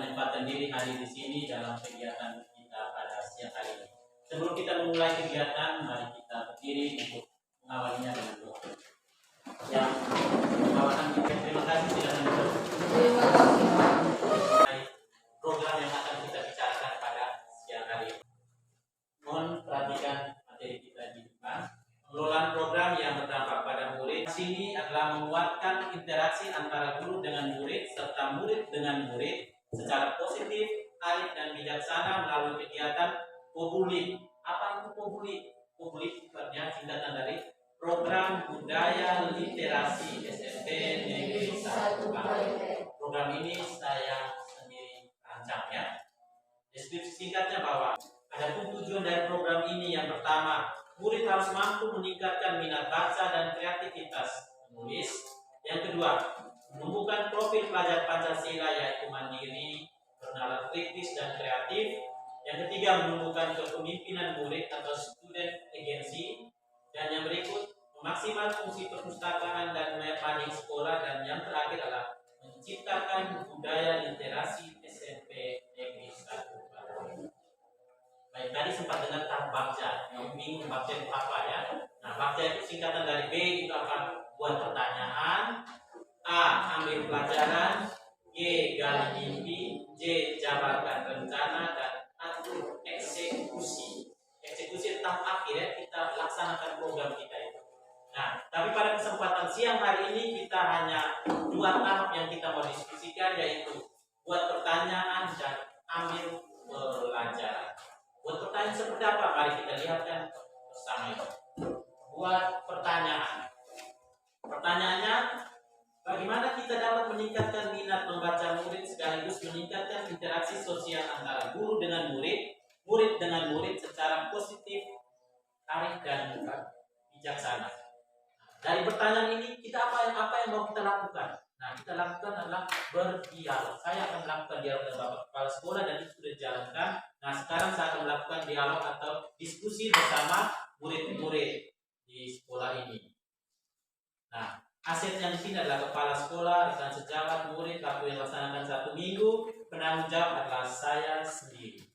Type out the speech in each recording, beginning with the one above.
menyempatkan diri hadir di sini dalam kegiatan kita pada siang hari ini. Sebelum kita memulai kegiatan, mari kita berdiri untuk mengawalinya dengan doa. Yang kawasan kita terima kasih sudah menonton program yang akan kita bicarakan pada siang hari ini. Mohon perhatikan materi kita di depan. Pengelolaan program yang berdampak pada murid. Sini adalah menguatkan interaksi antara guru dengan murid serta murid dengan murid secara positif, arif dan bijaksana melalui kegiatan POBULIK. Apa itu POBULIK? POBULIK sifatnya singkatan dari Program Budaya Literasi SMP Negeri 1. Program ini saya sendiri rancang ya. Deskripsi singkatnya bahwa adapun tujuan dari program ini yang pertama, murid harus mampu meningkatkan minat baca dan kreativitas menulis. Yang kedua, menumbuhkan profil pelajar Pancasila yaitu mandiri, bernalar kritis dan kreatif. Yang ketiga, menumbuhkan kepemimpinan murid atau student agency. Dan yang berikut, memaksimalkan fungsi perpustakaan dan mapping sekolah. Dan yang terakhir adalah menciptakan budaya literasi SMP Negeri 1. Baik, tadi sempat dengar kata bakja. Yang bingung bakja itu apa ya? Nah, bakja itu singkatan dari B itu akan buat pertanyaan, A ambil pelajaran, G gali mimpi, J jabarkan rencana, dan atur eksekusi. Eksekusi tentang akhir ya, kita laksanakan program kita itu. Nah, tapi pada kesempatan siang hari ini kita hanya dua tahap yang kita mau diskusikan, yaitu buat pertanyaan dan ambil pelajaran. Buat pertanyaan seperti apa? Mari kita lihatkan bersama itu. Buat pertanyaan. Pertanyaannya, bagaimana kita dapat meningkatkan minat membaca murid sekaligus meningkatkan interaksi sosial antara guru dengan murid, murid dengan murid secara positif, arif dan bijaksana. Dari pertanyaan ini kita apa yang mau kita lakukan? Nah, kita lakukan adalah berdialog. Saya akan melakukan dialog dengan Bapak Kepala Sekolah dan itu sudah dijalankan. Nah, sekarang saya akan melakukan dialog atau diskusi bersama murid-murid di sekolah ini. Nah, asetnya di sini adalah Kepala Sekolah, rekan sejawat, murid, waktu yang melaksanakan 1 minggu, penanggung jawab adalah saya sendiri.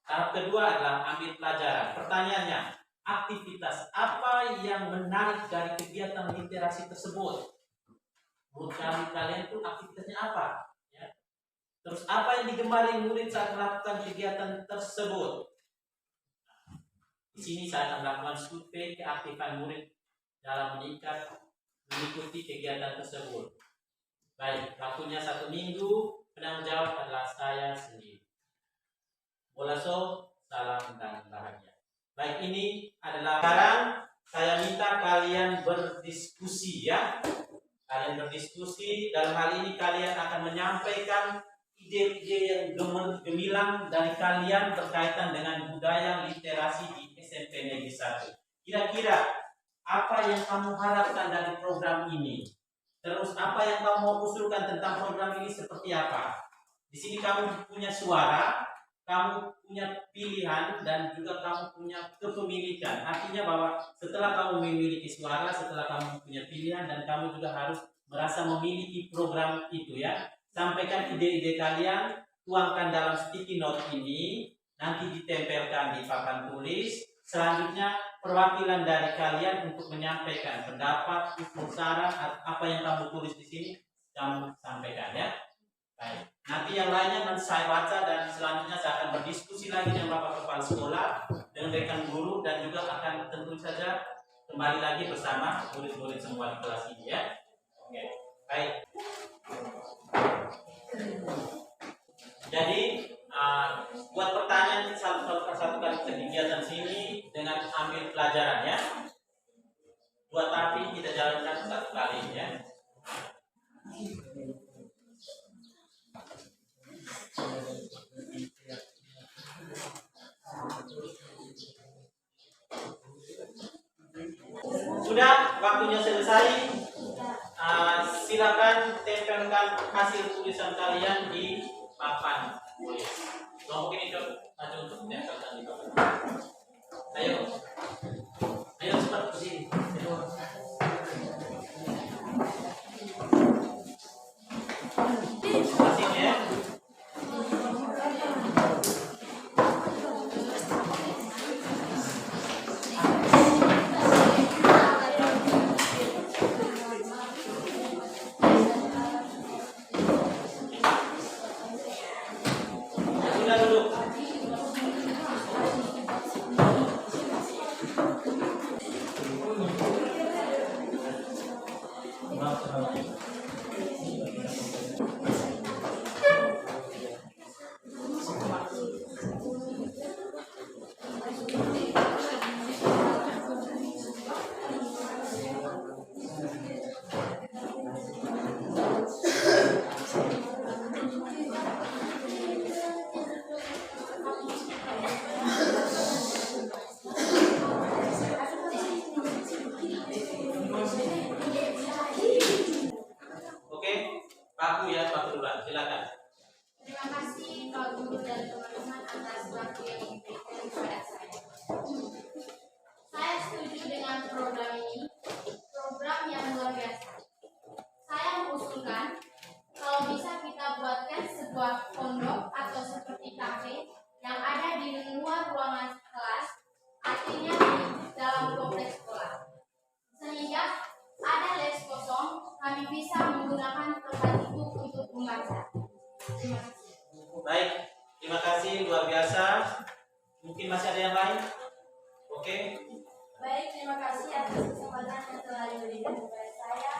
Tahap kedua adalah ambil pelajaran. Pertanyaannya, aktivitas apa yang menarik dari kegiatan literasi tersebut? Menurut kalian itu aktivitasnya apa? Ya. Terus apa yang digemari murid saat melakukan kegiatan tersebut? Di sini saya akan melakukan survei keaktifan murid dalam mengikuti kegiatan tersebut. Baik, waktunya 1 minggu, penanggung jawab adalah saya sendiri. Bolaso, salam dan bahagia. Baik, ini adalah sekarang saya minta kalian berdiskusi ya. Kalian berdiskusi, dalam hal ini kalian akan menyampaikan ide-ide yang gemilang dari kalian berkaitan dengan budaya literasi di SMP Negeri 1. Kira-kira apa yang kamu harapkan dari program ini? Terus apa yang kamu mau usulkan tentang program ini seperti apa? Di sini kamu punya suara, kamu punya pilihan, dan juga kamu punya kepemilikan. Artinya bahwa setelah kamu memiliki suara, setelah kamu punya pilihan, dan kamu juga harus merasa memiliki program itu ya. Sampaikan ide-ide kalian, tuangkan dalam sticky note ini, nanti ditempelkan di papan tulis. Selanjutnya perwakilan dari kalian untuk menyampaikan pendapat, usul, saran, apa yang kamu tulis di sini kamu sampaikan ya. Baik. Nanti yang lainnya nanti saya baca dan selanjutnya saya akan berdiskusi lagi dengan Bapak Kepala Sekolah, dengan rekan guru, dan juga akan tentu saja kembali lagi bersama murid-murid semua di kelas ini ya. Oke. Baik. Jadi buat pertanyaan satu kali kegiatan sini dengan ambil pelajaran ya. Dua tapi kita jalankan 1 kali ya. Sudah waktunya selesai. Silakan tempelkan hasil tulisan kalian di papan tulis. Kelompok ini maju untuk tempelkan di papan. Ayo cepat ke sini. Masih ya. dengan program ini, program yang luar biasa. Saya mengusulkan kalau bisa kita buatkan sebuah pondok atau seperti kafe yang ada di luar ruangan kelas, artinya di dalam kompleks sekolah. Sehingga ada les kosong, kami bisa menggunakan tempat itu untuk membaca. Terima kasih. Baik, terima kasih, luar biasa. Mungkin masih ada yang lain? Oke. Baik, terima kasih atas kesempatan yang telah diberikan kepada saya.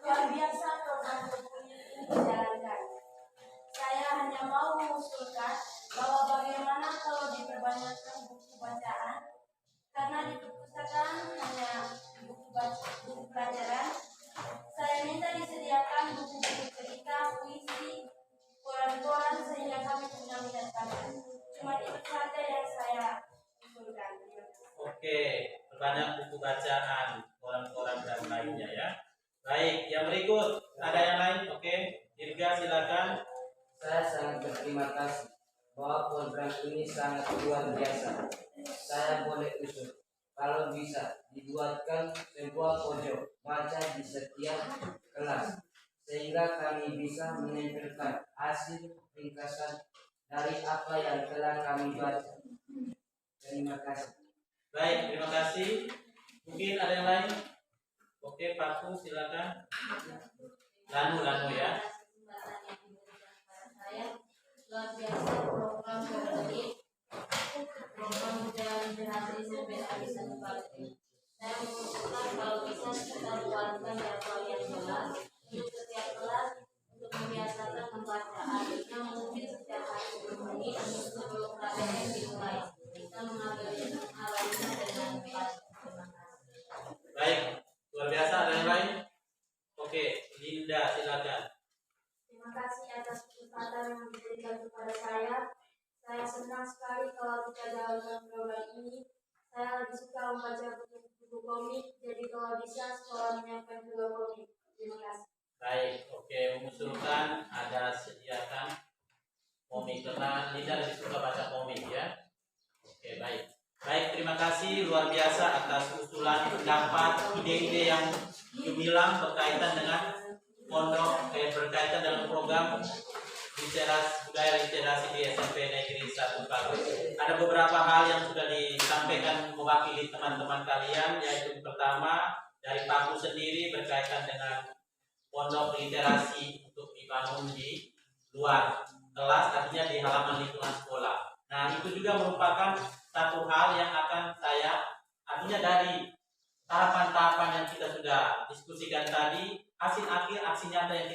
Luar biasa program ini dijalankan. Saya hanya mau mengusulkan bahwa bagaimana kalau diperbanyakkan buku bacaan, karena di perpustakaan hanya buku pelajaran. Saya minta disediakan buku-buku cerita, puisi, koran-koran sehingga kami punya minat baca. Cuma itu saja yang saya usulkan. Oke, banyak buku bacaan, koran-koran dan lainnya ya. Baik, yang berikut ada yang lain? Oke, Dirga silakan. Saya sangat berterima kasih bahwa program ini sangat luar biasa. Saya boleh usul kalau bisa dibuatkan sebuah pojok baca di setiap kelas sehingga kami bisa menempelkan hasil ringkasan dari apa yang telah kami baca. Terima kasih. Baik, terima kasih. Mungkin ada yang lain? Oke, Pak silakan. Lanu ya. Luar biasa program ini, program budaya literasi SMP Alisan Bali. Saya mengusulkan kalau bisa kita buatkan jadwal yang jelas untuk setiap kelas untuk membiasakan membaca. Artinya mungkin setiap hari 10 menit sebelum KTM dimulai kita mengambil alaminya dengan baik. Terima kasih. Baik, luar biasa. Ada yang lain? Oke, Linda silakan. Terima kasih atas kesempatan yang diberikan kepada saya. Saya senang sekali kalau kita jalankan program ini. Saya lebih suka membaca buku komik, jadi kalau bisa sekolah menyiapkan juga komik. Terima kasih. Baik, oke, mengusulkan ada sediakan komik karena Linda lebih suka baca komik ya. Oke, baik. Baik, terima kasih luar biasa atas usulan, pendapat, ide-ide yang gemilang berkaitan dengan pondok, berkaitan dengan program budaya literasi di SMP Negeri 1 Palu. Ada beberapa hal yang sudah disampaikan mewakili teman-teman kalian, yaitu pertama dari Paku sendiri berkaitan dengan pondok literasi untuk dibangun di luar kelas, artinya di halaman lingkungan sekolah. Nah, itu juga merupakan satu hal yang akan saya, artinya dari tahapan-tahapan yang kita sudah diskusikan tadi, hasil akhir aksi nyata yang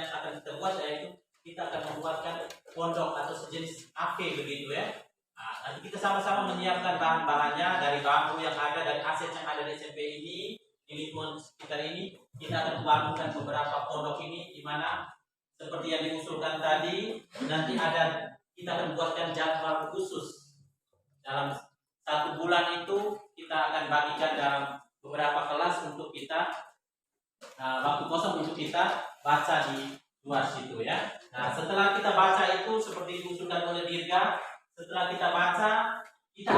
akan kita buat, yaitu kita akan membuatkan pondok atau sejenis kafe begitu ya. Nah, nanti kita sama-sama menyiapkan bahan-bahannya dari bambu yang ada, dari aset yang ada di SMP ini, di lingkungan sekitar ini. Kita akan membangunkan beberapa pondok ini, di mana seperti yang diusulkan tadi, nanti kita akan buatkan jadwal khusus. Dalam 1 bulan itu kita akan bagikan dalam beberapa kelas untuk kita waktu kosong untuk kita baca di luar situ ya. Nah, setelah kita baca itu seperti diusulkan oleh Dirga, setelah kita baca kita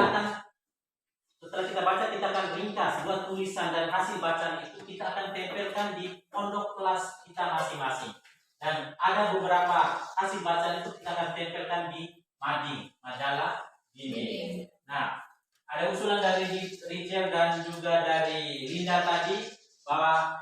akan ringkas buat tulisan, dan hasil bacaan itu kita akan tempelkan di pondok kelas kita masing-masing. Dan ada beberapa hasil bacaan itu kita akan tempelkan di mading, majalah dinding. Nah, ada usulan dari Richard dan juga dari Linda tadi bahwa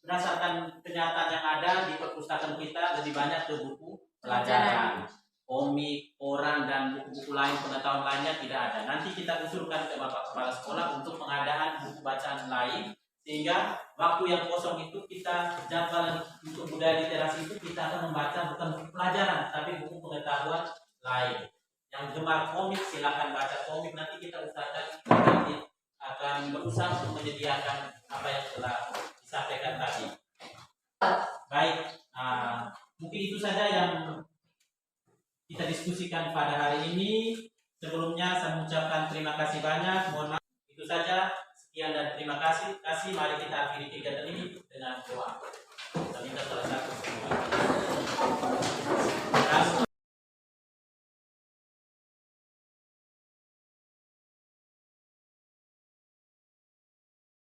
berdasarkan kenyataan yang ada di perpustakaan kita lebih banyak ke buku pelajaran, komik, koran, dan buku-buku lain pengetahuan lainnya tidak ada. Nanti kita usulkan ke Bapak Kepala Sekolah untuk pengadaan buku bacaan lain, sehingga waktu yang kosong itu kita jadwal untuk budaya literasi itu kita akan membaca bukan buku pelajaran tapi buku pengetahuan lain. Yang gemar komik silakan baca komik, nanti kita usahakan akan berusaha untuk menyediakan apa yang telah disampaikan tadi. Baik, mungkin itu saja yang kita diskusikan pada hari ini. Sebelumnya saya mengucapkan terima kasih banyak. Mohon maaf. Itu saja. Sekian dan terima kasih. Mari kita akhiri kegiatan ini.